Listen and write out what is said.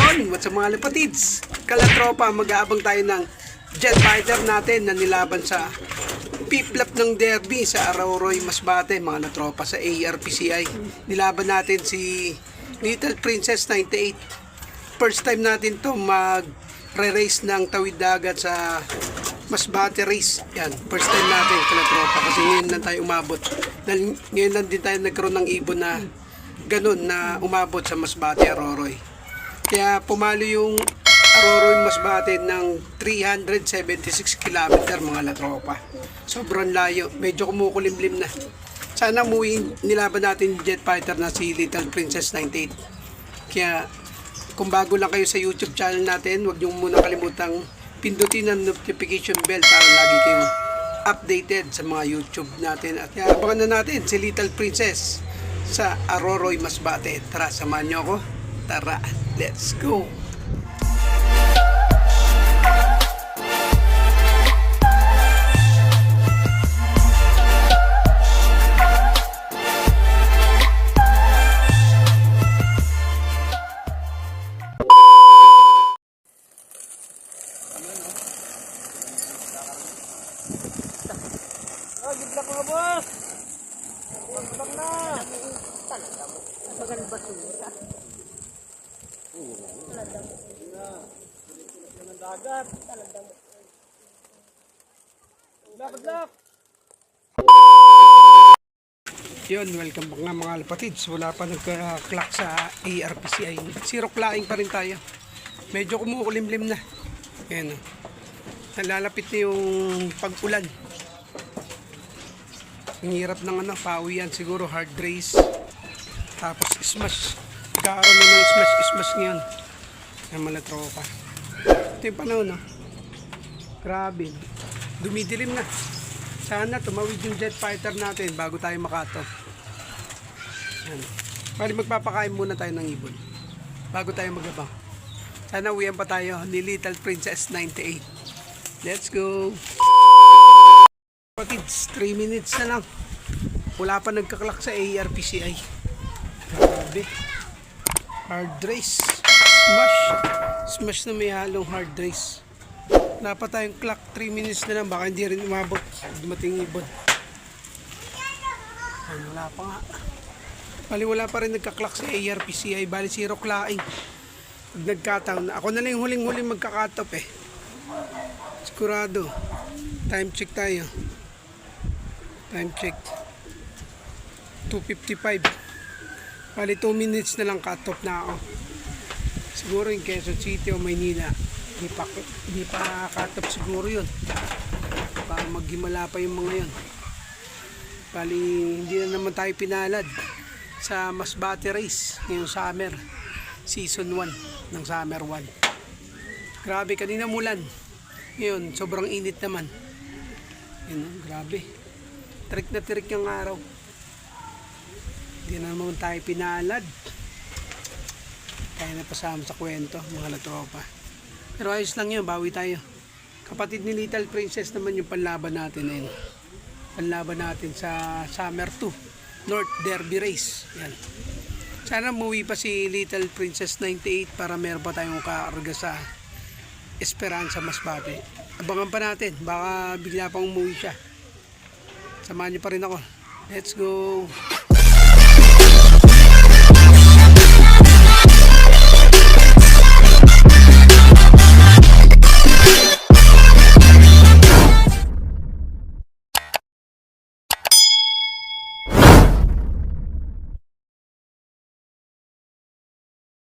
Yon, what's up mga lapatids? Kalatropa, mag-aabang tayo ng jet fighter natin na nilaban sa piplap ng derby sa Aroroy Masbate, mga latropa sa ARPCI. Nilaban natin si Little Princess 98. First time natin to mag-re-race ng tawid dagat sa Masbate race. Yan, first time natin kalatropa kasi ngayon lang tayo umabot. Dahil ngayon lang din tayo nagkaroon ng ibon na ganun na umabot sa Masbate Aroroy. Kaya pumalo yung Aroroy Masbate ng 376 km mga latropa. Sobrang layo, medyo kumukulimlim na. Sana nilaban natin yung jet fighter na si Little Princess 98. Kaya kung bago lang kayo sa YouTube channel natin, huwag niyo muna kalimutang pindutin ang notification bell para lagi kayong updated sa mga YouTube natin. At abangan na natin si Little Princess sa Aroroy Masbate. Tara, samahan niyo ako. Tara, let's go! Oh, gitla ko boss. Pagpag na. Bagal basura. Talaga mo. Ng dagat. Talaga mo. Lak. Yun, welcome back nga mga lapatids. Wala pa nagka-clock sa ARPCI. Zero clocking pa rin tayo. Medyo kumukulimlim na. Ayan, nalalapit na yung pag-ulan. Ang hirap ng pawian siguro, hard race. Tapos smash. Karoon na ng smash ngayon. Ang mga tropa. Ito yung panahon, no? Grabe. Dumidilim na. Sana tumawid yung jet fighter natin bago tayo makato. Yan. Bali magpapakain muna tayo ng ibon bago tayo magabang. Sana uwihan pa tayo ni Little Princess 98. Let's go! Kids, 3 minutes na lang. Wala pa nagkaklak sa ARPCI. Grabe. Hard race. Smash na may halong hard race. Wala pa tayong clock. 3 minutes na lang. Baka hindi rin umabot. Dumating ibon. Ay, wala pa nga. Bali wala pa rin nagkaklak sa ARPCI. Bali zero clocking. Pag nagkataon. Ako na lang yung huling magka-cut off eh. Sigurado. Time check tayo. Time check 2:55. Bali 2 minutes na lang cut off na ako. Siguro yung Quezon City o Maynila hindi pa cut off siguro yun. Para maghimala pa yung mga yun. Bali hindi na naman tayo pinalad sa Masbate race ngayong summer season 1 ng summer 1. Grabe, kanina mulan. Ngayon sobrang init naman. Yun, grabe. Tirik na tirik yung araw. Hindi na naman tayo pinalad. Kaya napasama sa kwento mga latropa. Pero ayos lang yun, bawi tayo. Kapatid ni Little Princess naman yung panlaban natin eh. Panlaban natin sa Summer 2 North Derby Race. Yan. Sana umuwi pa si Little Princess 98 para meron pa tayong kaarga sa Esperanza Masbate. Abangan pa natin, baka bigla pang umuwi siya. Samahan niyo pa rin ako. Let's go!